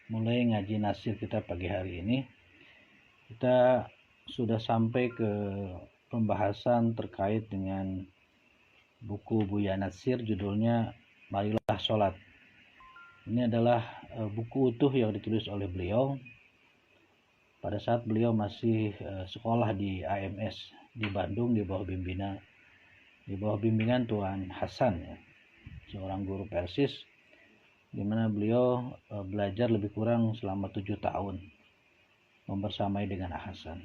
mulai ngaji nasir kita pagi hari ini. Kita sudah sampai ke pembahasan terkait dengan buku Buya Nasir, judulnya Marilah Sholat. Ini adalah buku utuh yang ditulis oleh beliau pada saat beliau masih sekolah di AMS di Bandung di bawah bimbingan Tuan Hasan, ya, seorang guru Persis, di mana beliau belajar lebih kurang selama 7 tahun membersamai dengan Hasan.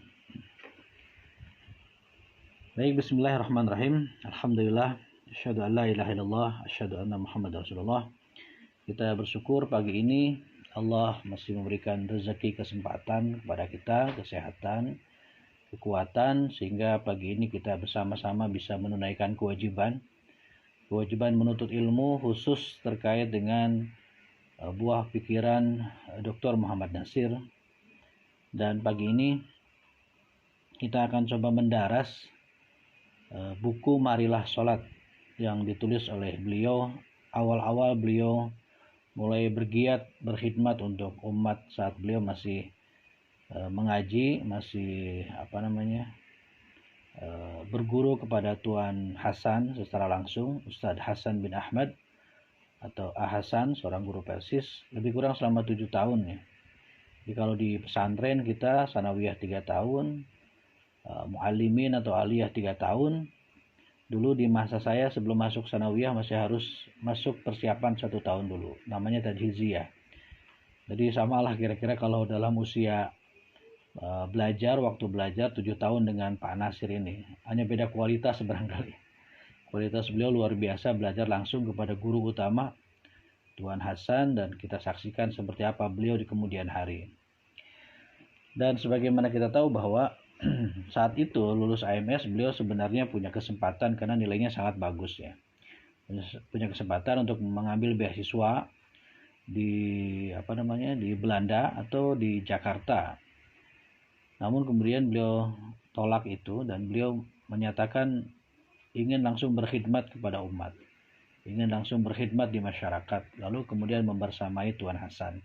Baik, bismillahirrahmanirrahim. Alhamdulillah, asyhadu an la ilaha illallah, asyhadu anna Muhammadar Rasulullah. Kita bersyukur pagi ini Allah masih memberikan rezeki, kesempatan kepada kita, kesehatan, kekuatan, sehingga pagi ini kita bersama-sama bisa menunaikan kewajiban menuntut ilmu, khusus terkait dengan buah pikiran Dr. Muhammad Nasir. Dan pagi ini kita akan coba mendaras buku Marilah Sholat yang ditulis oleh beliau. Awal-awal beliau mulai bergiat berkhidmat untuk umat saat beliau masih mengaji, masih berguru kepada Tuan Hasan secara langsung, Ustadz Hasan bin Ahmad atau Hasan, seorang guru Persis, lebih kurang selama 7 tahun, ya. Jadi kalau di pesantren kita sanawiyah 3 tahun, muallimin atau aliyah 3 tahun. Dulu di masa saya sebelum masuk sanawiyah masih harus masuk persiapan 1 tahun dulu, namanya tajhiziyah. Jadi samalah kira-kira kalau dalam usia waktu belajar 7 tahun dengan Pak Nasir ini. Hanya beda kualitas barangkali. Kualitas beliau luar biasa, belajar langsung kepada guru utama Tuan Hasan, dan kita saksikan seperti apa beliau di kemudian hari. Dan sebagaimana kita tahu bahwa saat itu lulus AMS beliau sebenarnya punya kesempatan karena nilainya sangat bagus, ya. Punya kesempatan untuk mengambil beasiswa di Belanda atau di Jakarta. Namun kemudian beliau tolak itu dan beliau menyatakan ingin langsung berkhidmat kepada umat, ingin langsung berkhidmat di masyarakat, lalu kemudian membersamai Tuan Hasan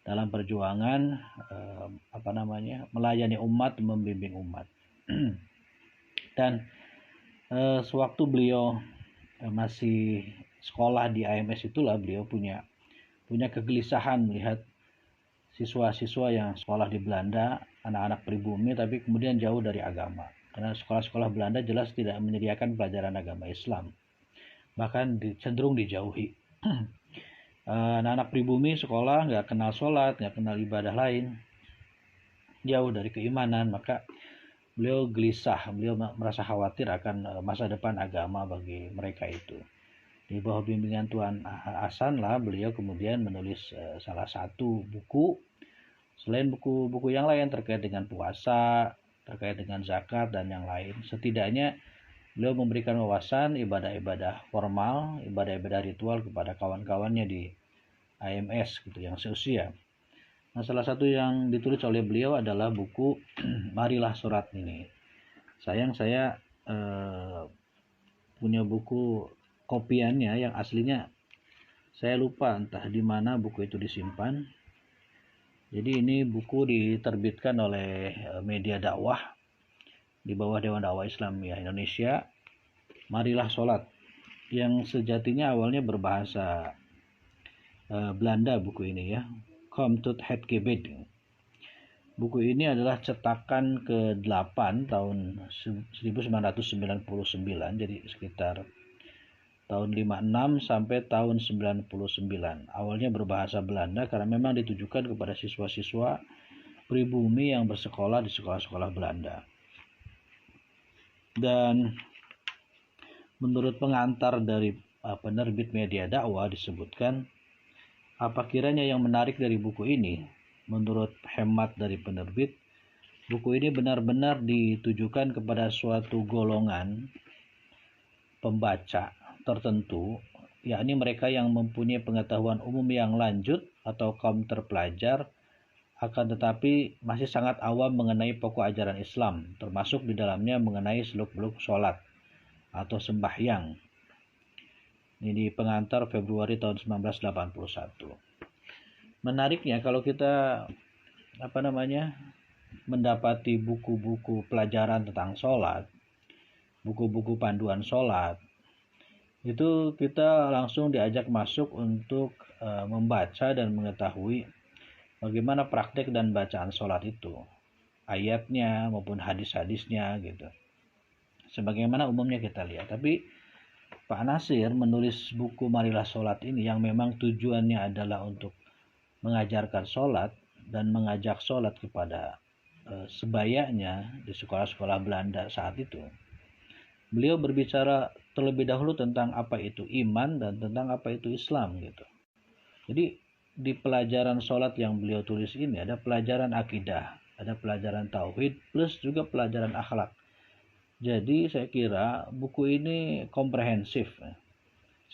dalam perjuangan melayani umat, membimbing umat. Dan sewaktu beliau masih sekolah di AMS itulah beliau punya kegelisahan melihat siswa-siswa yang sekolah di Belanda, anak-anak pribumi, tapi kemudian jauh dari agama. Karena sekolah-sekolah Belanda jelas tidak menyediakan pelajaran agama Islam, bahkan cenderung dijauhi. Anak-anak pribumi sekolah nggak kenal sholat, nggak kenal ibadah lain, jauh dari keimanan. Maka beliau gelisah, beliau merasa khawatir akan masa depan agama bagi mereka itu. Di bawah bimbingan Tuan Hasan lah beliau kemudian menulis salah satu buku, selain buku-buku yang lain terkait dengan puasa, terkait dengan zakat dan yang lain. Setidaknya beliau memberikan wawasan ibadah-ibadah formal, ibadah-ibadah ritual kepada kawan-kawannya di AMS gitu yang seusia. Nah, salah satu yang ditulis oleh beliau adalah buku Marilah Sholat ini. Sayang saya punya buku kopiannya, yang aslinya saya lupa entah di mana buku itu disimpan. Jadi ini buku diterbitkan oleh media dakwah di bawah Dewan Dakwah Islamiyah Indonesia, Marilah Sholat, yang sejatinya awalnya berbahasa Belanda buku ini, ya. Kom tot het gebed. Buku ini adalah cetakan ke-8 tahun 1999, jadi sekitar tahun 56 sampai tahun 99. Awalnya berbahasa Belanda karena memang ditujukan kepada siswa-siswa pribumi yang bersekolah di sekolah-sekolah Belanda. Dan menurut pengantar dari penerbit media dakwah disebutkan, apa kiranya yang menarik dari buku ini? Menurut hemat dari penerbit, buku ini benar-benar ditujukan kepada suatu golongan pembaca tertentu, yakni mereka yang mempunyai pengetahuan umum yang lanjut atau kaum terpelajar, akan tetapi masih sangat awam mengenai pokok ajaran Islam, termasuk di dalamnya mengenai seluk-beluk sholat atau sembahyang. Ini di pengantar Februari tahun 1981. Menariknya kalau kita mendapati buku-buku pelajaran tentang sholat, buku-buku panduan sholat, itu kita langsung diajak masuk untuk membaca dan mengetahui bagaimana praktek dan bacaan sholat itu, ayatnya maupun hadis-hadisnya gitu. Sebagaimana umumnya kita lihat. Tapi Pak Nasir menulis buku Marilah Sholat ini yang memang tujuannya adalah untuk mengajarkan sholat dan mengajak sholat kepada sebayanya di sekolah-sekolah Belanda saat itu. Beliau berbicara terlebih dahulu tentang apa itu iman dan tentang apa itu Islam gitu. Jadi di pelajaran sholat yang beliau tulis ini ada pelajaran akidah, ada pelajaran tauhid, plus juga pelajaran akhlak. Jadi saya kira buku ini komprehensif.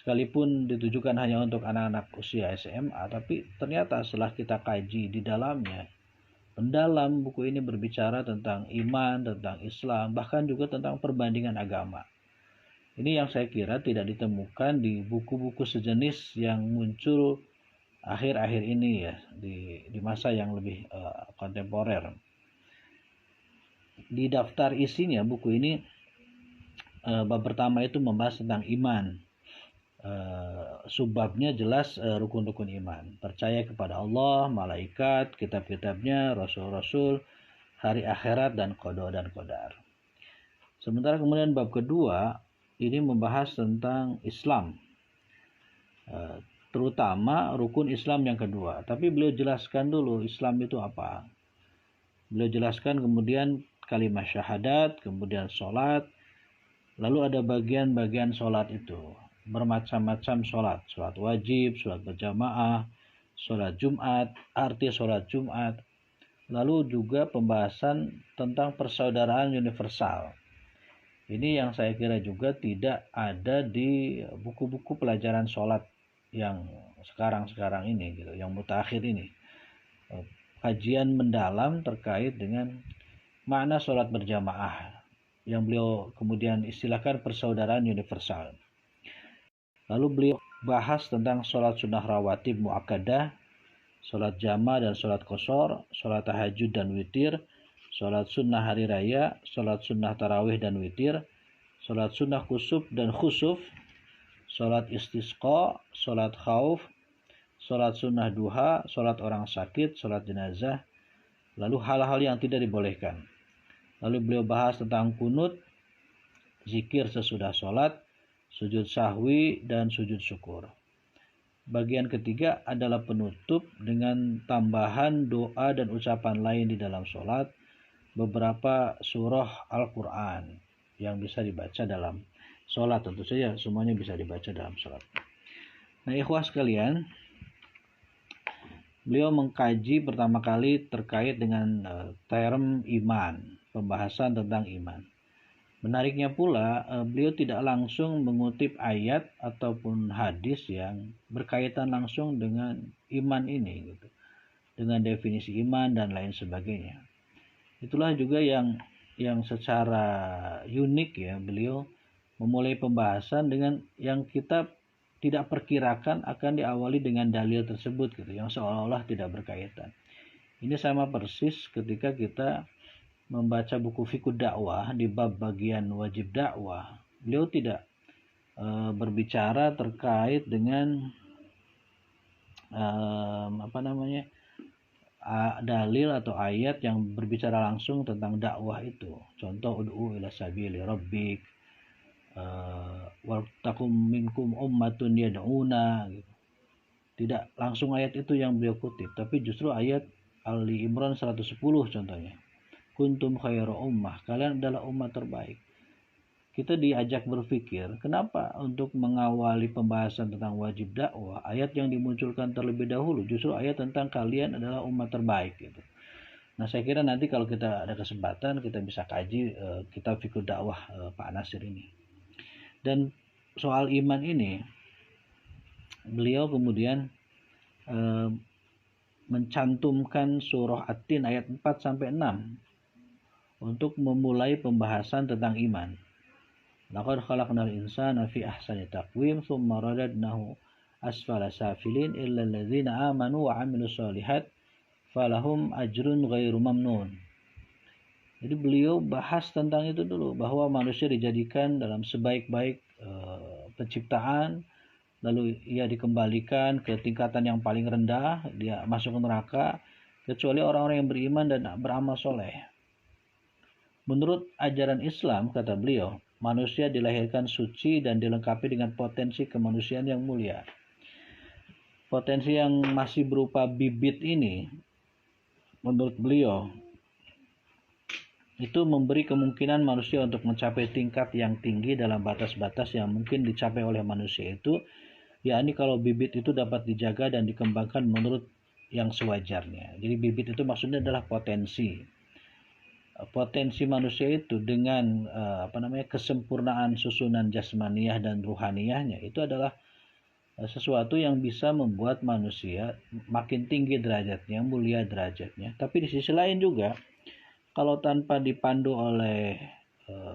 Sekalipun ditujukan hanya untuk anak-anak usia SMA, tapi ternyata setelah kita kaji di dalamnya, mendalam, buku ini berbicara tentang iman, tentang Islam, bahkan juga tentang perbandingan agama. Ini yang saya kira tidak ditemukan di buku-buku sejenis yang muncul akhir-akhir ini ya, di masa yang lebih kontemporer. Di daftar isinya buku ini bab pertama itu membahas tentang iman. Subbabnya jelas rukun-rukun iman, percaya kepada Allah, malaikat, kitab-kitabnya, rasul-rasul, hari akhirat, dan qada dan qadar. Sementara kemudian bab kedua ini membahas tentang Islam, terutama rukun Islam yang kedua. Tapi beliau jelaskan dulu Islam itu apa. Beliau jelaskan kemudian kalimat syahadat, kemudian sholat, lalu ada bagian-bagian sholat itu. Bermacam-macam sholat wajib, sholat berjamaah, sholat Jumat, arti sholat Jumat, lalu juga pembahasan tentang persaudaraan universal. Ini yang saya kira juga tidak ada di buku-buku pelajaran sholat yang sekarang ini, gitu, yang mutakhir ini. Kajian mendalam terkait dengan makna sholat berjamaah, yang beliau kemudian istilahkan persaudaraan universal. Lalu beliau bahas tentang sholat sunnah rawatib muakkadah, sholat jama dan sholat qashar, sholat tahajud dan witir, sholat sunnah hari raya, sholat sunnah tarawih dan witir, sholat sunnah kusuf dan khusuf, sholat istisqa, sholat khauf, sholat sunnah duha, sholat orang sakit, sholat jenazah, lalu hal-hal yang tidak dibolehkan. Lalu beliau bahas tentang kunut, zikir sesudah sholat, sujud sahwi, dan sujud syukur. Bagian ketiga adalah penutup dengan tambahan doa dan ucapan lain di dalam sholat, beberapa surah Al-Quran yang bisa dibaca dalam sholat. Tentu saja semuanya bisa dibaca dalam sholat. Nah, ikhwah sekalian, beliau mengkaji pertama kali terkait dengan term iman, pembahasan tentang iman. Menariknya pula, beliau tidak langsung mengutip ayat ataupun hadis yang berkaitan langsung dengan iman ini, gitu, dengan definisi iman dan lain sebagainya. Itulah juga yang secara unik ya, beliau memulai pembahasan dengan yang kita tidak perkirakan akan diawali dengan dalil tersebut, gitu, yang seolah-olah tidak berkaitan. Ini sama persis ketika kita membaca buku Fiqh Dakwah di bab bagian wajib dakwah. Beliau tidak berbicara terkait dengan dalil atau ayat yang berbicara langsung tentang dakwah itu. Contoh ud'u ila sabili rabbik, wal takum minkum ummatun yad'una, gitu. Tidak langsung ayat itu yang beliau kutip, tapi justru ayat Ali Imran 110 contohnya. Kuntum khairu ummah, kalian adalah umat terbaik. Kita diajak berpikir, kenapa untuk mengawali pembahasan tentang wajib dakwah, ayat yang dimunculkan terlebih dahulu justru ayat tentang kalian adalah umat terbaik, gitu. Nah, saya kira nanti kalau kita ada kesempatan kita bisa kaji kitab Fiqh Dakwah Pak Nasir ini. Dan soal iman ini beliau kemudian mencantumkan surah At-Tin ayat 4 sampai 6 untuk memulai pembahasan tentang iman. Laqad khalaqnal insana fi ahsani taqwim tsumma radadnahu asfala safilin illa alladzina amanu wa amilus shalihat falahum ajrun ghairu mamnun. Jadi beliau bahas tentang itu dulu, bahwa manusia dijadikan dalam sebaik-baik penciptaan, lalu ia dikembalikan ke tingkatan yang paling rendah, dia masuk ke neraka, kecuali orang-orang yang beriman dan beramal soleh. Menurut ajaran Islam, kata beliau, manusia dilahirkan suci dan dilengkapi dengan potensi kemanusiaan yang mulia. Potensi yang masih berupa bibit ini, menurut beliau, itu memberi kemungkinan manusia untuk mencapai tingkat yang tinggi dalam batas-batas yang mungkin dicapai oleh manusia itu, yakni kalau bibit itu dapat dijaga dan dikembangkan menurut yang sewajarnya. Jadi bibit itu maksudnya adalah potensi manusia itu dengan kesempurnaan susunan jasmaniyah dan ruhaniyahnya, itu adalah sesuatu yang bisa membuat manusia makin tinggi derajatnya, mulia derajatnya. Tapi di sisi lain juga, kalau tanpa dipandu oleh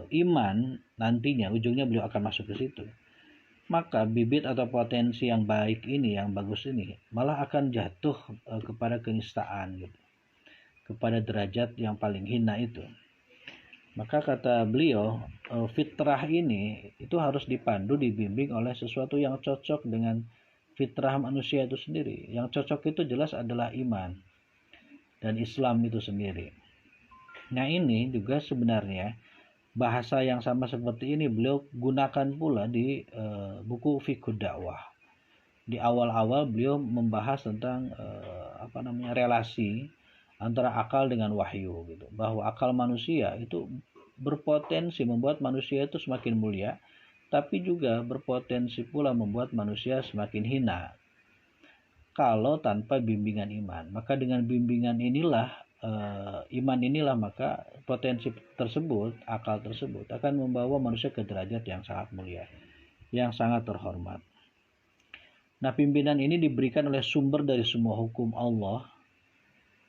iman, nantinya ujungnya beliau akan masuk ke situ. Maka bibit atau potensi yang baik ini, yang bagus ini, malah akan jatuh kepada kenistaan, gitu, kepada derajat yang paling hina itu. Maka kata beliau, fitrah ini itu harus dipandu, dibimbing oleh sesuatu yang cocok dengan fitrah manusia itu sendiri. Yang cocok itu jelas adalah iman dan Islam itu sendiri. Nah, ini juga sebenarnya bahasa yang sama seperti ini beliau gunakan pula di buku Fiqhud Dakwah. Di awal-awal beliau membahas tentang relasi antara akal dengan wahyu, gitu. Bahwa akal manusia itu berpotensi membuat manusia itu semakin mulia, tapi juga berpotensi pula membuat manusia semakin hina kalau tanpa bimbingan iman. Maka dengan bimbingan inilah, iman inilah, maka potensi tersebut, akal tersebut akan membawa manusia ke derajat yang sangat mulia, yang sangat terhormat. Nah, pimpinan ini diberikan oleh sumber dari semua hukum Allah,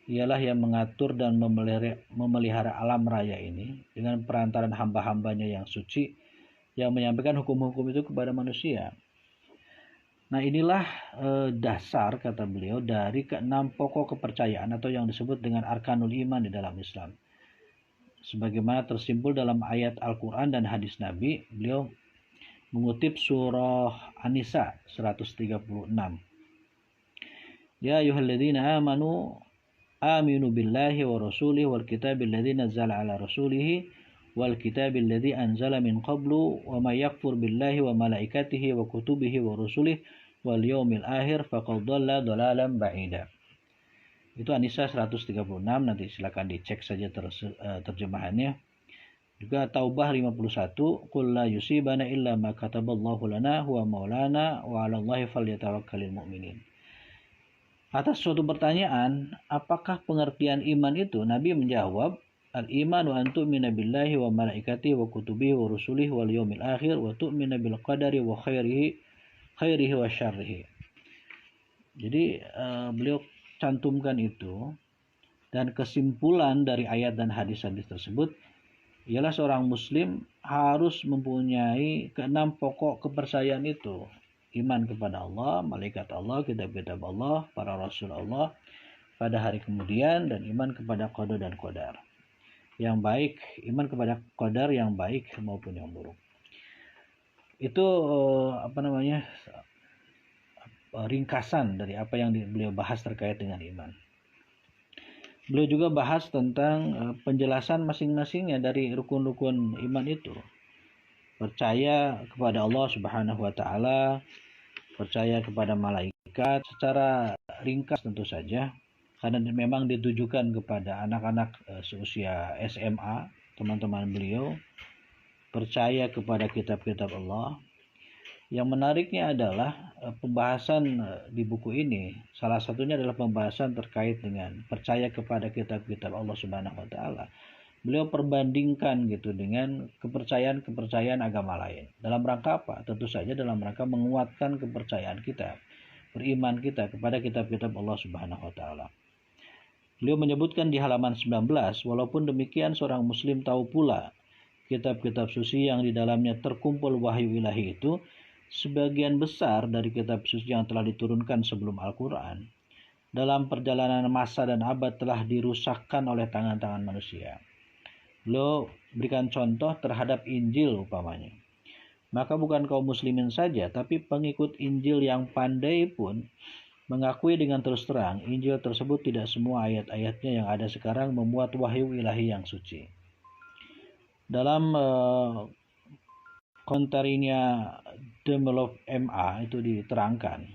ialah yang mengatur dan memelihara alam raya ini dengan perantaran hamba-hambanya yang suci, yang menyampaikan hukum-hukum itu kepada manusia. Nah, inilah dasar, kata beliau, dari keenam pokok kepercayaan atau yang disebut dengan arkanul iman di dalam Islam. Sebagaimana tersimpul dalam ayat Al-Quran dan hadis Nabi, beliau mengutip surah An-Nisa 136. Ya ayyuhalladzina amanu aminu billahi wa rasulihi wal kitabil ladzi nazzala ala rasulihi wal kitabil ladzi anzala min qablu wa may yakfur billahi wa malaikatihi wa kutubihi wa rusulihi wal yaumil akhir faqad dhalla dhalalan ba'ida. Itu An-Nisa 136, nanti silakan dicek saja terjemahannya. Juga Taubah 51, qul la yusibana illa ma kataballahu lana huwa maulana wa 'alallahi falyatawakkalul mu'minin. Atas suatu pertanyaan, apakah pengertian iman itu? Nabi menjawab, al-imanu an tu'mina billahi wa malaikatihi wa kutubihi wa rusulihi wal yaumil akhir wa tu'mina bil qadari wa khairihi wa syarrihi. Jadi beliau cantumkan itu, dan kesimpulan dari ayat dan hadis-hadis tersebut ialah seorang muslim harus mempunyai keenam pokok kepercayaan itu. Iman kepada Allah, malaikat Allah, kitab-kitab Allah, para rasul Allah, pada hari kemudian, dan iman kepada qada dan qadar yang baik, iman kepada qadar yang baik maupun yang buruk. Itu ringkasan dari apa yang beliau bahas terkait dengan iman. Beliau juga bahas tentang penjelasan masing-masingnya dari rukun-rukun iman itu. Percaya kepada Allah Subhanahu wa taala, percaya kepada malaikat, secara ringkas tentu saja, karena memang ditujukan kepada anak-anak seusia SMA, teman-teman beliau. Percaya kepada kitab-kitab Allah. Yang menariknya adalah pembahasan di buku ini, salah satunya adalah pembahasan terkait dengan percaya kepada kitab-kitab Allah Subhanahu wa taala. Beliau perbandingkan gitu dengan kepercayaan agama lain. Dalam rangka apa? Tentu saja dalam rangka menguatkan kepercayaan kita, beriman kita kepada kitab-kitab Allah Subhanahu wa taala. Beliau menyebutkan di halaman 19, walaupun demikian seorang muslim tahu pula kitab-kitab suci yang di dalamnya terkumpul wahyu ilahi itu, sebagian besar dari kitab suci yang telah diturunkan sebelum Al-Quran dalam perjalanan masa dan abad telah dirusakkan oleh tangan-tangan manusia. Beliau berikan contoh terhadap Injil umpamanya. Maka bukan kaum muslimin saja, tapi pengikut Injil yang pandai pun mengakui dengan terus terang Injil tersebut tidak semua ayat-ayatnya yang ada sekarang memuat wahyu ilahi yang suci. Dalam komentarinya Demelov MA itu diterangkan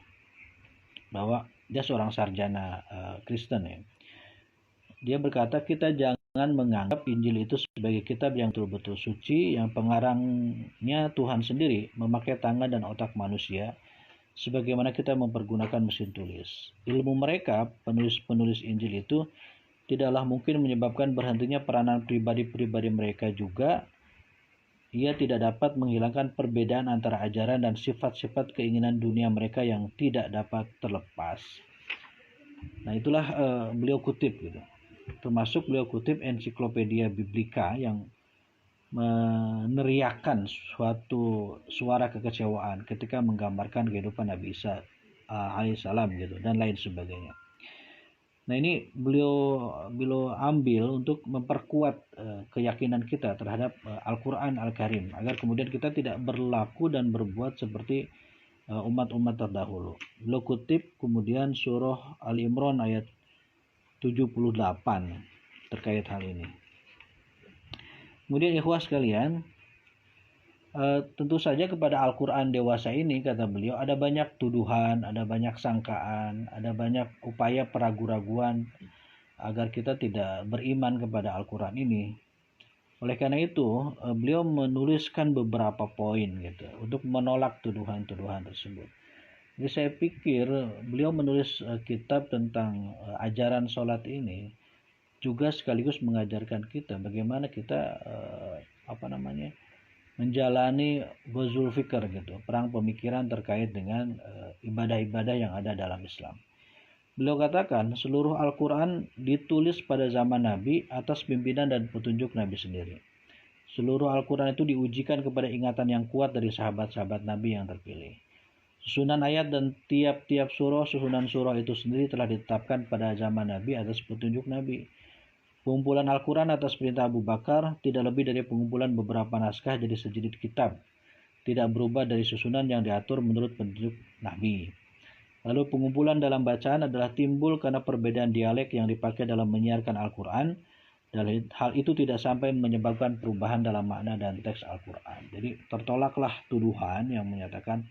bahwa dia seorang sarjana Kristen ya. Dia berkata kita jangan menganggap Injil itu sebagai kitab yang betul-betul suci yang pengarangnya Tuhan sendiri memakai tangan dan otak manusia sebagaimana kita mempergunakan mesin tulis. Ilmu mereka, penulis-penulis Injil itu tidaklah mungkin menyebabkan berhentinya peranan pribadi-pribadi mereka juga. Ia tidak dapat menghilangkan perbedaan antara ajaran dan sifat-sifat keinginan dunia mereka yang tidak dapat terlepas. Nah itulah beliau kutip gitu. Termasuk beliau kutip ensiklopedia Biblika yang meneriakkan suatu suara kekecewaan ketika menggambarkan kehidupan Nabi Isa alaihissalam gitu dan lain sebagainya. Nah ini beliau ambil untuk memperkuat keyakinan kita terhadap Al-Quran Al-Karim agar kemudian kita tidak berlaku dan berbuat seperti umat-umat terdahulu. Beliau kutip kemudian surah Al-Imran ayat 78 terkait hal ini. Kemudian ikhwah sekalian, tentu saja kepada Al-Quran dewasa ini kata beliau ada banyak tuduhan, ada banyak sangkaan, ada banyak upaya peragu-raguan agar kita tidak beriman kepada Al-Quran ini. Oleh karena itu beliau menuliskan beberapa poin gitu untuk menolak tuduhan-tuduhan tersebut. Jadi saya pikir beliau menulis kitab tentang ajaran sholat ini juga sekaligus mengajarkan kita bagaimana kita menjalani ghazul fikr gitu, perang pemikiran terkait dengan ibadah-ibadah yang ada dalam Islam. Beliau katakan seluruh Al-Quran ditulis pada zaman Nabi atas pimpinan dan petunjuk Nabi sendiri. Seluruh Al-Quran itu diujikan kepada ingatan yang kuat dari sahabat-sahabat Nabi yang terpilih. Susunan ayat dan tiap-tiap susunan surah itu sendiri telah ditetapkan pada zaman Nabi atas petunjuk Nabi. Pengumpulan Al-Quran atas perintah Abu Bakar tidak lebih dari pengumpulan beberapa naskah jadi sejilid kitab. Tidak berubah dari susunan yang diatur menurut petunjuk Nabi. Lalu pengumpulan dalam bacaan adalah timbul karena perbedaan dialek yang dipakai dalam menyiarkan Al-Quran. Dan hal itu tidak sampai menyebabkan perubahan dalam makna dan teks Al-Quran. Jadi tertolaklah tuduhan yang menyatakan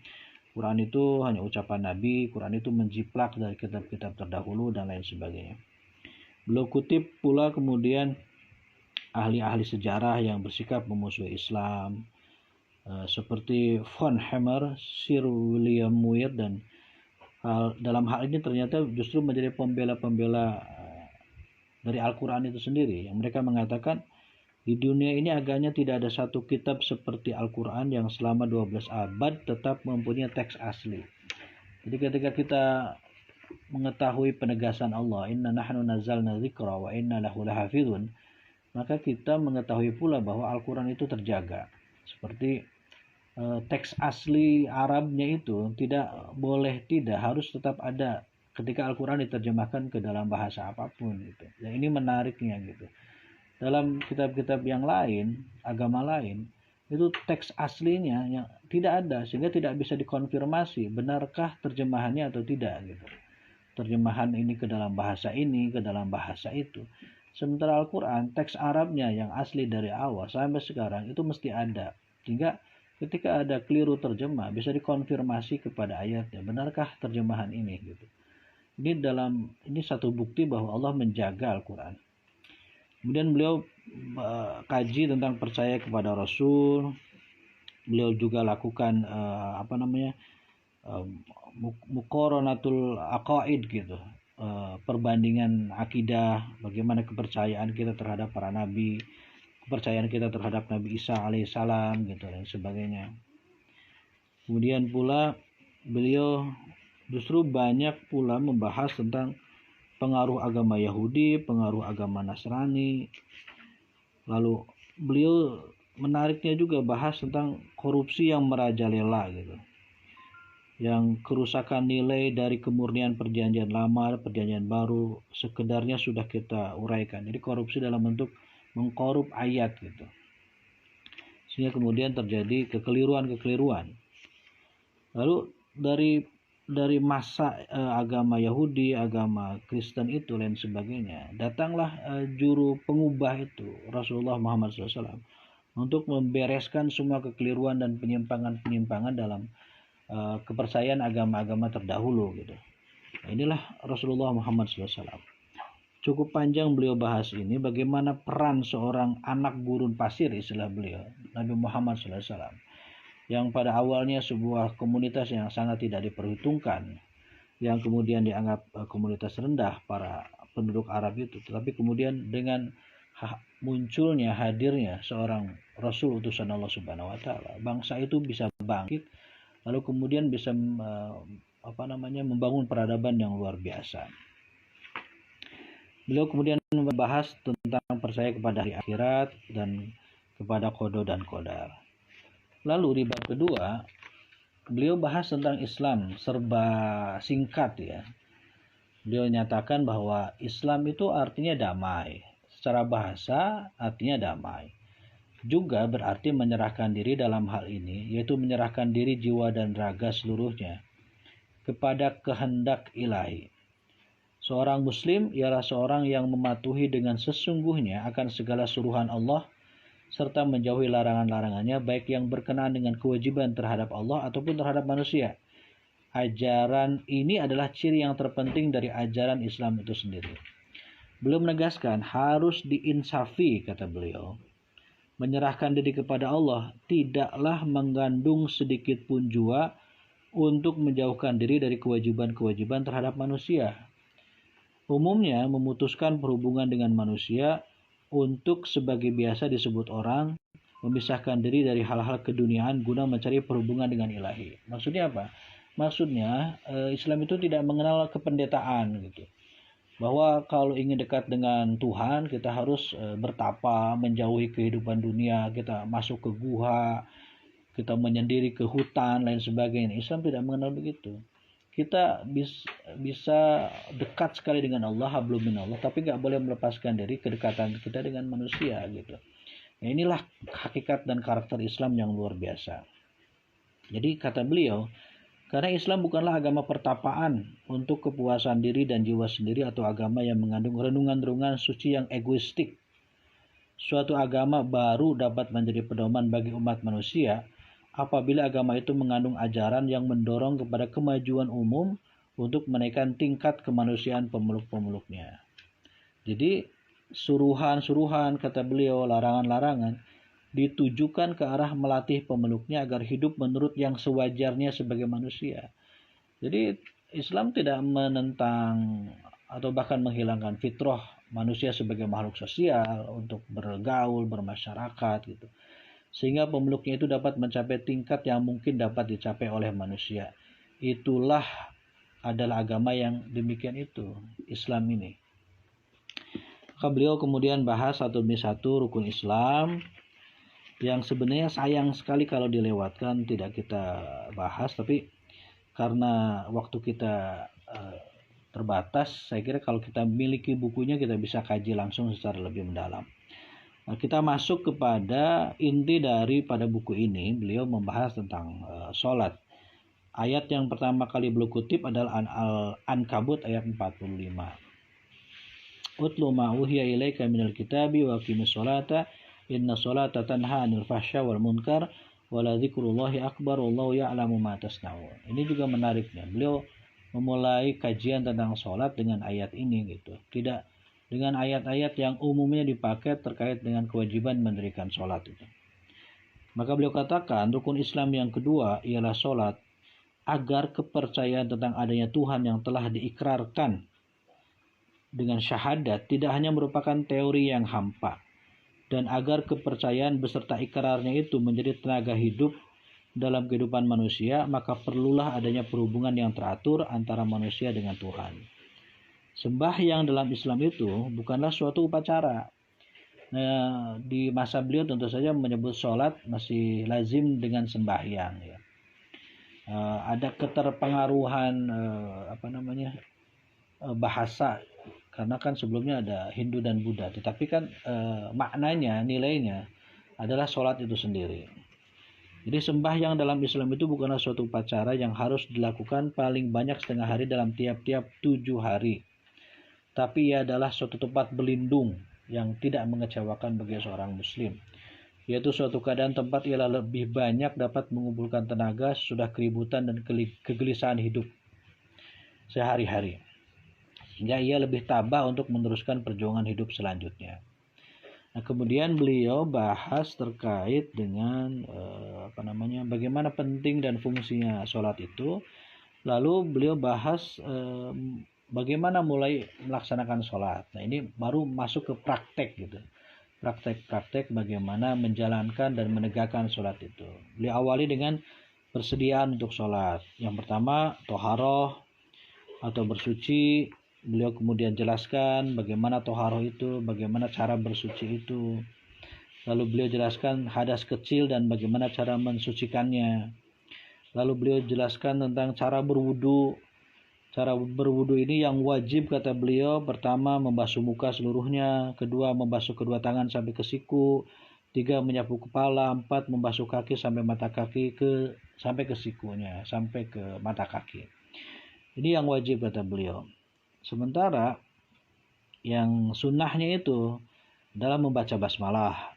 Quran itu hanya ucapan Nabi, Quran itu menjiplak dari kitab-kitab terdahulu dan lain sebagainya. Beliau kutip pula kemudian ahli-ahli sejarah yang bersikap memusuhi Islam seperti von Hammer, Sir William Muir dan dalam hal ini ternyata justru menjadi pembela-pembela dari Al-Quran itu sendiri yang mereka mengatakan di dunia ini agaknya tidak ada satu kitab seperti Al-Quran yang selama 12 abad tetap mempunyai teks asli. Jadi ketika kita mengetahui penegasan Allah, inna nahnu nazzalna dzikra wa inna lahu lahafizun, maka kita mengetahui pula bahwa Al-Quran itu terjaga. Seperti teks asli Arabnya itu harus tetap ada ketika Al-Quran diterjemahkan ke dalam bahasa apapun gitu. Dan ini menariknya gitu. Dalam kitab-kitab yang lain, agama lain, itu teks aslinya yang tidak ada sehingga tidak bisa dikonfirmasi benarkah terjemahannya atau tidak gitu. Terjemahan ini ke dalam bahasa ini, ke dalam bahasa itu. Sementara Al-Quran, teks Arabnya yang asli dari awal sampai sekarang itu mesti ada. Sehingga ketika ada keliru terjemah bisa dikonfirmasi kepada ayatnya, benarkah terjemahan ini gitu. Ini satu bukti bahwa Allah menjaga Al-Quran. Kemudian beliau kaji tentang percaya kepada Rasul. Beliau juga lakukan muqaranatul aqaid gitu. Perbandingan akidah, bagaimana kepercayaan kita terhadap para nabi, kepercayaan kita terhadap Nabi Isa alaihissalam gitu dan sebagainya. Kemudian pula beliau justru banyak pula membahas tentang pengaruh agama Yahudi, pengaruh agama Nasrani. Lalu beliau menariknya juga bahas tentang korupsi yang merajalela gitu. yang kerusakan nilai dari kemurnian perjanjian lama, perjanjian baru, sekedarnya sudah kita uraikan. Jadi korupsi dalam bentuk mengkorup ayat gitu. Sehingga kemudian terjadi kekeliruan-kekeliruan. Lalu dari masa agama Yahudi, agama Kristen itu lain sebagainya, datanglah juru pengubah itu Rasulullah Muhammad SAW untuk membereskan semua kekeliruan dan penyimpangan-penyimpangan dalam kepercayaan agama-agama terdahulu gitu. Nah, inilah Rasulullah Muhammad SAW. Cukup panjang beliau bahas ini, bagaimana peran seorang anak gurun pasir, istilah beliau, Nabi Muhammad SAW, yang pada awalnya sebuah komunitas yang sangat tidak diperhitungkan, yang kemudian dianggap komunitas rendah para penduduk Arab itu, tetapi kemudian dengan munculnya, hadirnya seorang Rasul utusan Allah Subhanahu wa Ta'ala, bangsa itu bisa bangkit, lalu kemudian bisa membangun peradaban yang luar biasa. Beliau kemudian membahas tentang percaya kepada hari akhirat dan kepada qada dan qadar. Lalu di bab kedua, beliau bahas tentang Islam serba singkat ya. Beliau nyatakan bahwa Islam itu artinya damai. Secara bahasa artinya damai. Juga berarti menyerahkan diri dalam hal ini, yaitu menyerahkan diri jiwa dan raga seluruhnya kepada kehendak ilahi. Seorang muslim ialah seorang yang mematuhi dengan sesungguhnya akan segala suruhan Allah serta menjauhi larangan-larangannya, baik yang berkenaan dengan kewajiban terhadap Allah ataupun terhadap manusia. Ajaran ini adalah ciri yang terpenting dari ajaran Islam itu sendiri. Beliau menegaskan harus diinsafi, kata beliau. Menyerahkan diri kepada Allah tidaklah mengandung sedikit pun jua untuk menjauhkan diri dari kewajiban-kewajiban terhadap manusia. Umumnya memutuskan perhubungan dengan manusia untuk sebagai biasa disebut orang memisahkan diri dari hal-hal keduniaan guna mencari perhubungan dengan ilahi. Maksudnya apa? Maksudnya Islam itu tidak mengenal kependetaan gitu. Bahwa kalau ingin dekat dengan Tuhan, kita harus bertapa, menjauhi kehidupan dunia, kita masuk ke gua, kita menyendiri ke hutan, lain sebagainya. Islam tidak mengenal begitu. Kita bisa dekat sekali dengan Allah, hablum minallah, tapi nggak boleh melepaskan diri kedekatan kita dengan manusia gitu. Nah, inilah hakikat dan karakter Islam yang luar biasa. Jadi kata beliau, karena Islam bukanlah agama pertapaan untuk kepuasan diri dan jiwa sendiri atau agama yang mengandung renungan-renungan suci yang egoistik. Suatu agama baru dapat menjadi pedoman bagi umat manusia apabila agama itu mengandung ajaran yang mendorong kepada kemajuan umum untuk menaikkan tingkat kemanusiaan pemeluk-pemeluknya. Jadi suruhan-suruhan, kata beliau, larangan-larangan ditujukan ke arah melatih pemeluknya agar hidup menurut yang sewajarnya sebagai manusia. Jadi Islam tidak menentang atau bahkan menghilangkan fitrah manusia sebagai makhluk sosial untuk bergaul, bermasyarakat gitu. Sehingga pemeluknya itu dapat mencapai tingkat yang mungkin dapat dicapai oleh manusia. Itulah adalah agama yang demikian itu, Islam ini. Maka beliau kemudian bahas satu demi satu rukun Islam yang sebenarnya sayang sekali kalau dilewatkan, tidak kita bahas, tapi karena waktu kita terbatas, saya kira kalau kita miliki bukunya kita bisa kaji langsung secara lebih mendalam. Nah, kita masuk kepada inti daripada buku ini. Beliau membahas tentang sholat. Ayat yang pertama kali beliau kutip adalah Al-Ankabut ayat 45. Utlu ma uhiya ilaika minal kitabi wa aqimis sholata inna sholata tanha 'anil fahsya wal munkar wa la dzikrullahi akbar wallahu ya'lamu ma tasna'un. Ini juga menariknya. Beliau memulai kajian tentang sholat dengan ayat ini gitu. Tidak dengan ayat-ayat yang umumnya dipakai terkait dengan kewajiban mendirikan sholat itu. Maka beliau katakan rukun Islam yang kedua ialah sholat agar kepercayaan tentang adanya Tuhan yang telah diikrarkan dengan syahadat tidak hanya merupakan teori yang hampa, dan agar kepercayaan beserta ikrarnya itu menjadi tenaga hidup dalam kehidupan manusia, maka perlulah adanya perhubungan yang teratur antara manusia dengan Tuhan. Sembahyang dalam Islam itu bukanlah suatu upacara. Nah, di masa beliau tentu saja menyebut sholat masih lazim dengan sembahyang ya. ada keterpengaruhan bahasa, karena kan sebelumnya ada Hindu dan Buddha, tetapi kan maknanya, nilainya adalah sholat itu sendiri. Jadi sembahyang dalam Islam itu bukanlah suatu upacara yang harus dilakukan paling banyak setengah hari dalam tiap-tiap 7 hari, tapi ia adalah suatu tempat berlindung yang tidak mengecewakan bagi seorang muslim, yaitu suatu keadaan tempat ialah lebih banyak dapat mengumpulkan tenaga sudah keributan dan kegelisahan hidup sehari-hari, sehingga ia lebih tabah untuk meneruskan perjuangan hidup selanjutnya. Nah, kemudian beliau bahas terkait dengan bagaimana penting dan fungsinya sholat itu. Lalu beliau bahas bagaimana mulai melaksanakan sholat. Nah, ini baru masuk ke praktek gitu. Praktek bagaimana menjalankan dan menegakkan sholat itu. Beliau awali dengan persediaan untuk sholat. Yang pertama, toharoh atau bersuci. Beliau kemudian jelaskan bagaimana toharoh itu, bagaimana cara bersuci itu. Lalu beliau jelaskan hadas kecil dan bagaimana cara mensucikannya. Lalu beliau jelaskan tentang cara berwudu. Cara berwudu ini yang wajib kata beliau, pertama membasuh muka seluruhnya, kedua membasuh kedua tangan sampai ke siku, tiga menyapu kepala, empat membasuh kaki sampai mata kaki sampai ke sikunya, sampai ke mata kaki. Ini yang wajib kata beliau. Sementara yang sunnahnya itu dalam membaca basmalah,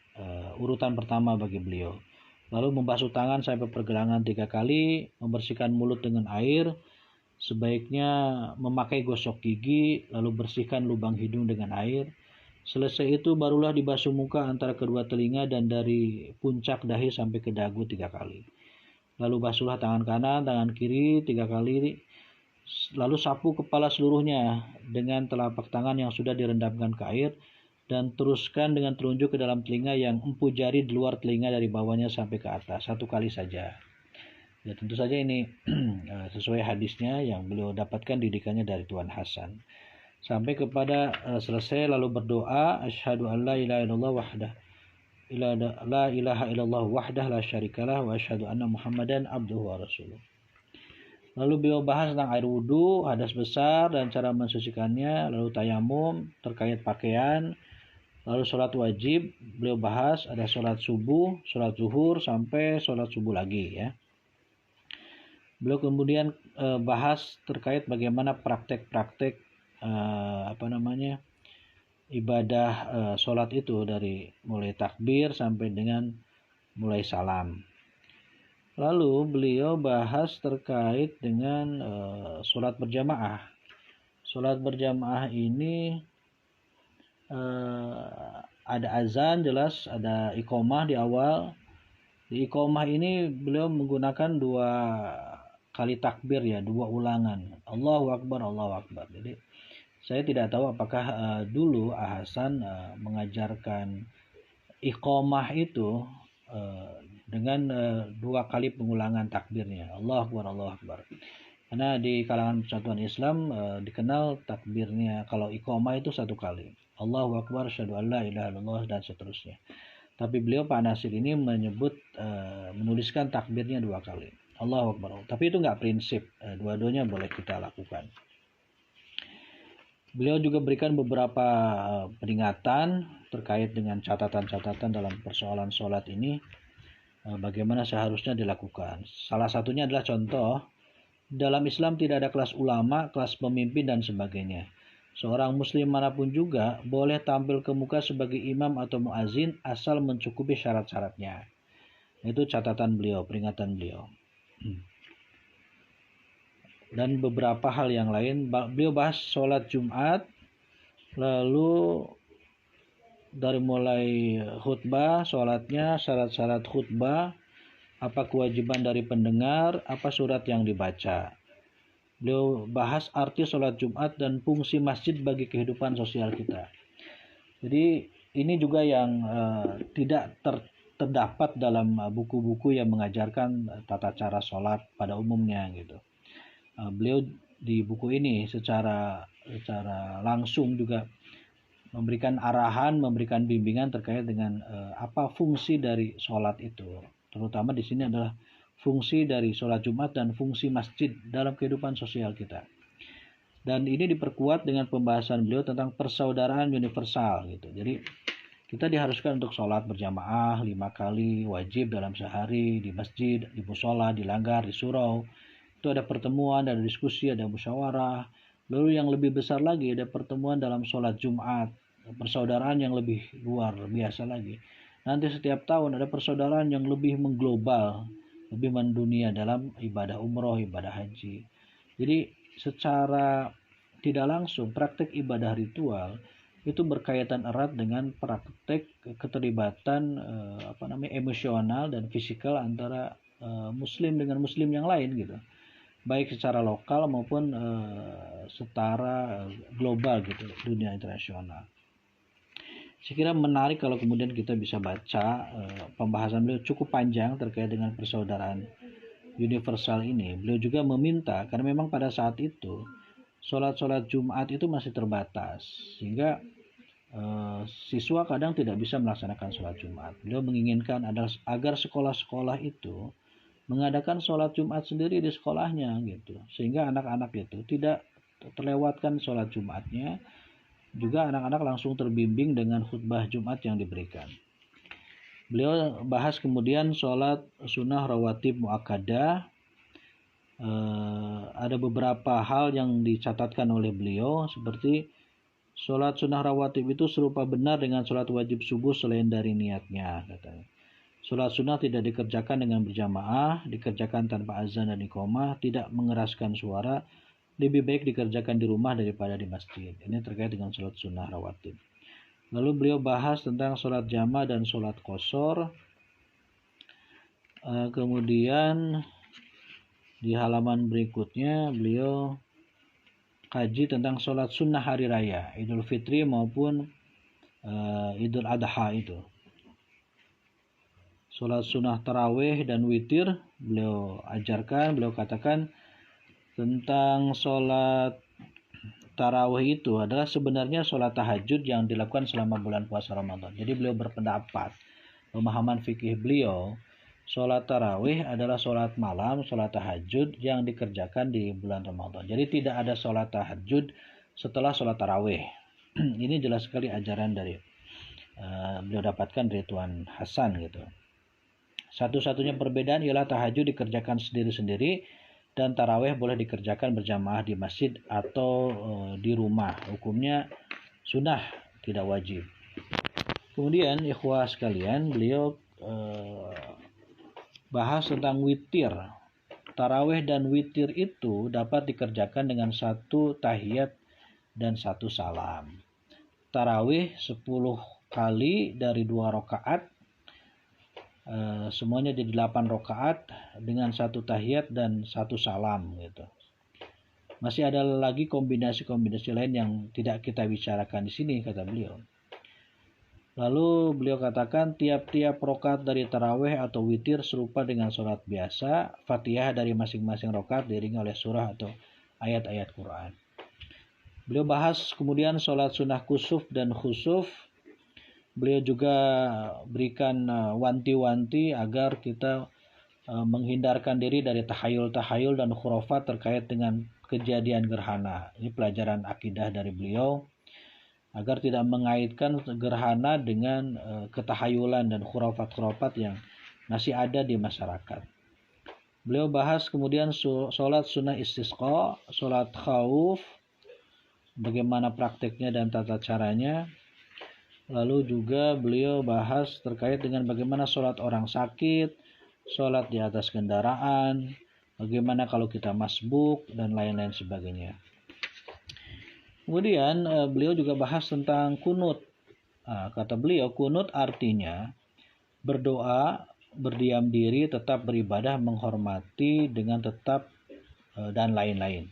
urutan pertama bagi beliau. Lalu membasuh tangan sampai pergelangan 3 kali, membersihkan mulut dengan air, sebaiknya memakai gosok gigi, lalu bersihkan lubang hidung dengan air. Selesai itu barulah dibasuh muka antara kedua telinga dan dari puncak dahi sampai ke dagu 3 kali. Lalu basuhlah tangan kanan, tangan kiri 3 kali. Lalu sapu kepala seluruhnya dengan telapak tangan yang sudah direndamkan ke air, dan teruskan dengan telunjuk ke dalam telinga yang empu jari di luar telinga dari bawahnya sampai ke atas 1 kali saja. Ya, tentu saja ini sesuai hadisnya yang beliau dapatkan didikannya dari Tuan Hasan. Sampai kepada selesai lalu berdoa, asyhadu an la ilaha illallah wahdah la ilaha illallah wahdah la syarikalah wa asyhadu anna muhammadan abduhu wa rasuluh. Lalu beliau bahas tentang air wudhu, hadas besar dan cara mensucikannya, lalu tayamum terkait pakaian, lalu sholat wajib beliau bahas, ada sholat subuh, sholat zuhur sampai sholat subuh lagi ya. Beliau kemudian bahas terkait bagaimana praktek-praktek ibadah sholat itu dari mulai takbir sampai dengan mulai salam. Lalu beliau bahas terkait dengan sholat berjamaah. Sholat berjamaah ini ada azan jelas, ada iqomah di awal. Di iqomah ini beliau menggunakan 2 kali takbir ya, 2 ulangan. Allahu Akbar, Allahu Akbar. Jadi saya tidak tahu apakah dulu Hasan mengajarkan iqomah itu dengan 2 kali pengulangan takbirnya, Allahu Akbar, Allahu Akbar. Karena di kalangan persatuan Islam dikenal takbirnya kalau iqomah itu 1 kali, Allahu Akbar, asyhadu an la ilaha illallah dan seterusnya. Tapi beliau Pak Nasir ini menyebut menuliskan takbirnya 2 kali, Allahu Akbar. Tapi itu nggak prinsip, dua-duanya boleh kita lakukan. Beliau juga berikan beberapa peringatan terkait dengan catatan-catatan dalam persoalan sholat ini, bagaimana seharusnya dilakukan. Salah satunya adalah contoh, dalam Islam tidak ada kelas ulama, kelas pemimpin dan sebagainya. Seorang muslim manapun juga boleh tampil ke muka sebagai imam atau muazin asal mencukupi syarat-syaratnya. Itu catatan beliau, peringatan beliau. Dan beberapa hal yang lain. Beliau bahas sholat Jumat, lalu dari mulai khutbah, sholatnya, syarat-syarat khutbah, apa kewajiban dari pendengar, apa surat yang dibaca. Beliau bahas arti sholat Jumat dan fungsi masjid bagi kehidupan sosial kita. Jadi ini juga yang tidak terdapat dalam buku-buku yang mengajarkan tata cara sholat pada umumnya gitu. Beliau di buku ini secara langsung juga memberikan arahan, memberikan bimbingan terkait dengan apa fungsi dari sholat itu. Terutama di sini adalah fungsi dari sholat Jumat dan fungsi masjid dalam kehidupan sosial kita. Dan ini diperkuat dengan pembahasan beliau tentang persaudaraan universal gitu. Jadi kita diharuskan untuk sholat berjamaah 5 kali wajib dalam sehari di masjid, di musola, di langgar, di surau. Itu ada pertemuan, ada diskusi, ada musyawarah. Lalu yang lebih besar lagi ada pertemuan dalam sholat Jumat, persaudaraan yang lebih luar biasa lagi. Nanti setiap tahun ada persaudaraan yang lebih mengglobal, lebih mendunia dalam ibadah umroh, ibadah haji. Jadi secara tidak langsung praktek ibadah ritual itu berkaitan erat dengan praktek keterlibatan emosional dan fisikal antara muslim dengan muslim yang lain gitu, baik secara lokal maupun setara global gitu, dunia internasional. Saya kira menarik kalau kemudian kita bisa baca pembahasan beliau cukup panjang terkait dengan persaudaraan universal ini. Beliau juga meminta, karena memang pada saat itu sholat Jumat itu masih terbatas, sehingga siswa kadang tidak bisa melaksanakan sholat Jumat. Beliau menginginkan agar sekolah-sekolah itu mengadakan sholat Jumat sendiri di sekolahnya gitu, sehingga anak-anak itu tidak terlewatkan sholat Jumatnya, juga anak-anak langsung terbimbing dengan khutbah Jumat yang diberikan. Beliau bahas kemudian sholat sunnah rawatib muakkadah. Ada beberapa hal yang dicatatkan oleh beliau, seperti sholat sunnah rawatib itu serupa benar dengan sholat wajib subuh selain dari niatnya, katanya. Sholat sunnah tidak dikerjakan dengan berjamaah, dikerjakan tanpa azan dan iqamah, tidak mengeraskan suara, lebih baik dikerjakan di rumah daripada di masjid. Ini terkait dengan sholat sunnah rawatib. Lalu beliau bahas tentang sholat jamaah dan sholat qashar. Kemudian di halaman berikutnya beliau kaji tentang sholat sunnah hari raya, Idul Fitri maupun Idul Adha itu. Sholat sunnah tarawih dan witir beliau ajarkan, beliau katakan tentang sholat tarawih itu adalah sebenarnya sholat tahajud yang dilakukan selama bulan puasa Ramadan. Jadi beliau berpendapat, pemahaman fikih beliau, sholat tarawih adalah sholat malam, sholat tahajud yang dikerjakan di bulan Ramadan. Jadi tidak ada sholat tahajud setelah sholat tarawih. Ini jelas sekali ajaran dari beliau dapatkan dari Tuan Hasan gitu. Satu-satunya perbedaan ialah tahajud dikerjakan sendiri-sendiri dan tarawih boleh dikerjakan berjamaah di masjid atau di rumah. Hukumnya sunnah, tidak wajib. Kemudian ikhwah sekalian, beliau bahas tentang witir. Tarawih dan witir itu dapat dikerjakan dengan satu tahiyat dan satu salam. Tarawih 10 kali dari 2 rakaat, semuanya jadi 8 rakaat dengan satu tahiyat dan satu salam gitu. Masih ada lagi kombinasi-kombinasi lain yang tidak kita bicarakan di sini, kata beliau. Lalu beliau katakan tiap-tiap rakaat dari tarawih atau witir serupa dengan sholat biasa. Fatihah dari masing-masing rakaat diiringi oleh surah atau ayat-ayat Quran. Beliau bahas kemudian sholat sunnah kusuf dan khusuf. Beliau juga berikan wanti-wanti agar kita menghindarkan diri dari tahayul-tahayul dan khurafat terkait dengan kejadian gerhana. Ini pelajaran akidah dari beliau, agar tidak mengaitkan gerhana dengan ketahayulan dan khurafat-khurafat yang masih ada di masyarakat. Beliau bahas kemudian sholat sunnah istisqa, sholat khauf, bagaimana prakteknya dan tata caranya. Lalu juga beliau bahas terkait dengan bagaimana sholat orang sakit, sholat di atas kendaraan, bagaimana kalau kita masbuk, dan lain-lain sebagainya. Kemudian beliau juga bahas tentang kunut. Kata beliau, kunut artinya berdoa, berdiam diri, tetap beribadah, menghormati dengan tetap dan lain-lain.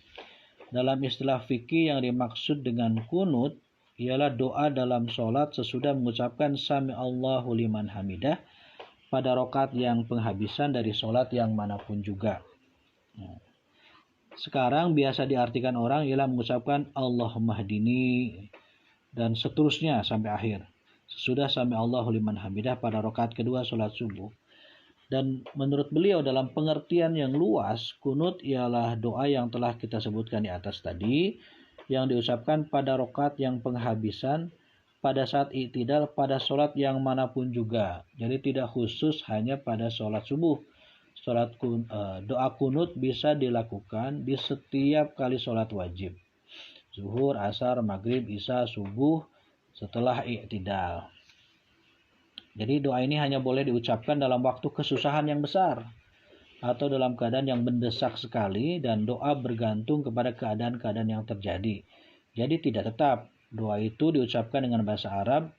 Dalam istilah fikih yang dimaksud dengan kunut ialah doa dalam sholat sesudah mengucapkan Sami Allahu liman hamidah pada rakaat yang penghabisan dari sholat yang manapun juga. Sekarang biasa diartikan orang ialah mengucapkan Allahumma hdini dan seterusnya sampai akhir. Sesudah Sami Allahu liman hamidah pada rakaat kedua sholat subuh. Dan menurut beliau dalam pengertian yang luas, kunut ialah doa yang telah kita sebutkan di atas tadi, yang diucapkan pada rokat yang penghabisan, pada saat i'tidal, pada sholat yang manapun juga. Jadi tidak khusus hanya pada sholat subuh. Doa kunut bisa dilakukan di setiap kali sholat wajib. Zuhur, asar, maghrib, isya, subuh, setelah i'tidal. Jadi doa ini hanya boleh diucapkan dalam waktu kesusahan yang besar atau dalam keadaan yang mendesak sekali, dan doa bergantung kepada keadaan-keadaan yang terjadi. Jadi tidak tetap. Doa itu diucapkan dengan bahasa Arab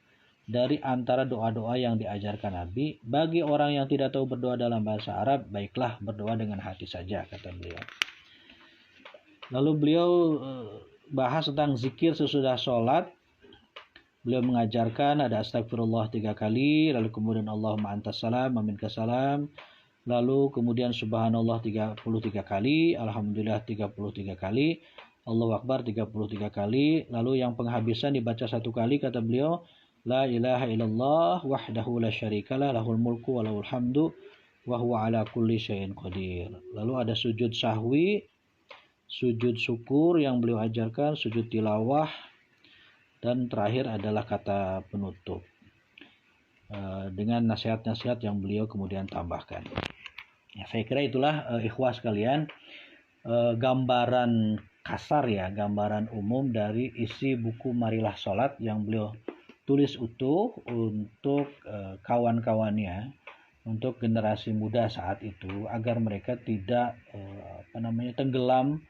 dari antara doa-doa yang diajarkan Nabi. Bagi orang yang tidak tahu berdoa dalam bahasa Arab, baiklah berdoa dengan hati saja, kata beliau. Lalu beliau bahas tentang zikir sesudah sholat. Beliau mengajarkan ada astagfirullah 3 kali, lalu kemudian Allahumma antas salam, wa minkas salam, lalu kemudian subhanallah 33 kali, alhamdulillah 33 kali, Allahu akbar 33 kali, lalu yang penghabisan dibaca 1 kali, kata beliau, la ilaha illallah wahdahu la syarikalah, lahul mulku wa lahul hamdu wa huwa ala kulli syai'in qadir. Lalu ada sujud sahwi, sujud syukur yang beliau ajarkan, sujud tilawah, dan terakhir adalah kata penutup dengan nasihat-nasihat yang beliau kemudian tambahkan. Ya, saya kira itulah ikhwah sekalian, gambaran kasar ya, gambaran umum dari isi buku Marilah Sholat yang beliau tulis utuh untuk kawan-kawannya, untuk generasi muda saat itu, agar mereka tidak tenggelam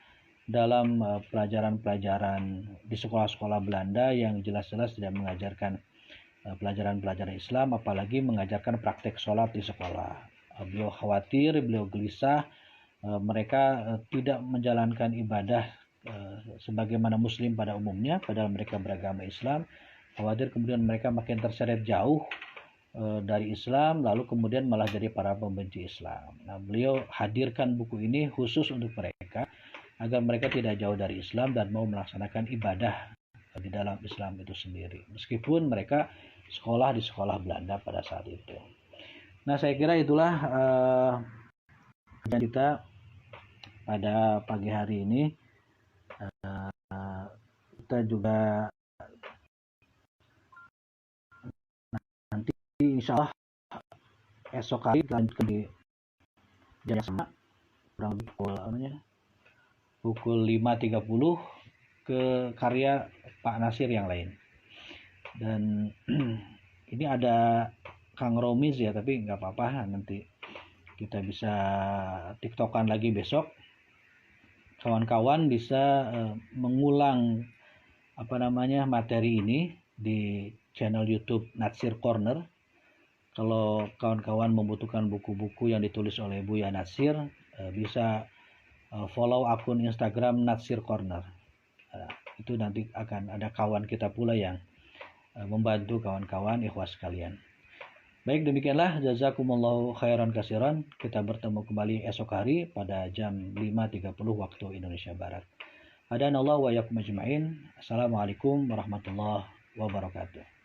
dalam pelajaran-pelajaran di sekolah-sekolah Belanda yang jelas-jelas tidak mengajarkan pelajaran-pelajaran Islam, apalagi mengajarkan praktek sholat di sekolah. Beliau khawatir, beliau gelisah, mereka tidak menjalankan ibadah sebagaimana muslim pada umumnya, padahal mereka beragama Islam. Khawatir kemudian mereka makin terseret jauh dari Islam, lalu kemudian malah jadi para pembenci Islam. Nah, beliau hadirkan buku ini khusus untuk mereka, agar mereka tidak jauh dari Islam dan mau melaksanakan ibadah di dalam Islam itu sendiri, meskipun mereka sekolah di sekolah Belanda pada saat itu. Nah, saya kira itulah kita pada pagi hari ini. Kita juga nanti insya Allah esok hari lanjutkan di jam sama, kurang lebih pukul 5.30 ke karya Pak Nasir yang lain. Dan ini ada Kang Romiz ya, tapi nggak apa-apa, nanti kita bisa tiktokan lagi besok. Kawan-kawan bisa mengulang materi ini di channel YouTube Natsir Corner. Kalau kawan-kawan membutuhkan buku-buku yang ditulis oleh Buya Natsir, bisa follow akun Instagram Natsir Corner. Itu nanti akan ada kawan kita pula yang membantu kawan-kawan ikhwas sekalian. Baik, demikianlah, jazakumullahu khairan kasiran. Kita bertemu kembali esok hari pada jam 5.30 waktu Indonesia Barat. Hadanallahu wa iyyakum ajma'in. Assalamualaikum warahmatullahi wabarakatuh.